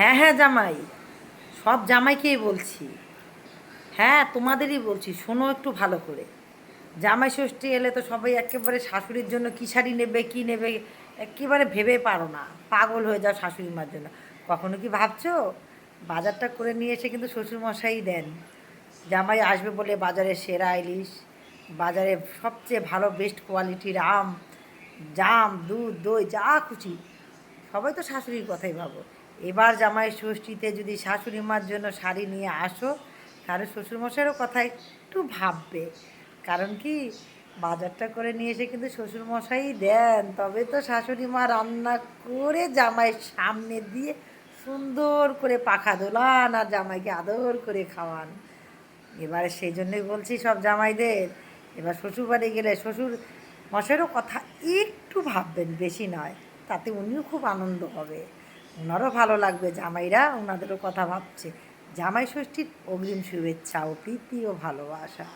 হ্যাঁ হ্যাঁ জামাই, সব জামাইকেই বলছি। হ্যাঁ তোমাদেরই বলছি, শোনো একটু ভালো করে। জামাই ষষ্ঠী এলে তো সবাই একেবারে শাশুড়ির জন্য কী শাড়ি নেবে কী নেবে একেবারে ভেবে পারো না, পাগল হয়ে যাও শাশুড়ি মার জন্য। কখনো কি ভাবছো? বাজারটা করে নিয়ে এসে কিন্তু শ্বশুরমশাই দেন। জামাই আসবে বলে বাজারে সেরা ইলিশ, বাজারে সবচেয়ে ভালো বেস্ট কোয়ালিটির আম, জাম, দুধ, দই, যা খুশি সবাই তো শাশুড়ির কথাই ভাবো। এবার জামাই ষষ্ঠীতে যদি শাশুড়ি মার জন্য শাড়ি নিয়ে আসো, তাহলে শ্বশুরমশাইয়েরও কথা একটু ভাববে। কারণ কি, বাজারটা করে নিয়ে এসে কিন্তু শ্বশুরমশাই দেন, তবে তো শাশুড়ি মা রান্না করে জামাইয়ের সামনে দিয়ে সুন্দর করে পাখা দোলান আর জামাইকে আদর করে খাওয়ান। এবারে সেই জন্যই বলছি সব জামাইদের, এবার শ্বশুরবাড়ি গেলে শ্বশুর মশাইয়েরও কথা একটু ভাববেন, বেশি নয়, তাতে উনিও খুব আনন্দ হবে, ওনারও ভালো লাগবে, জামাইরা ওনাদেরও কথা ভাবছে। জামাই ষষ্ঠীর অগ্রিম শুভেচ্ছা ও প্রীতি ও ভালোবাসা।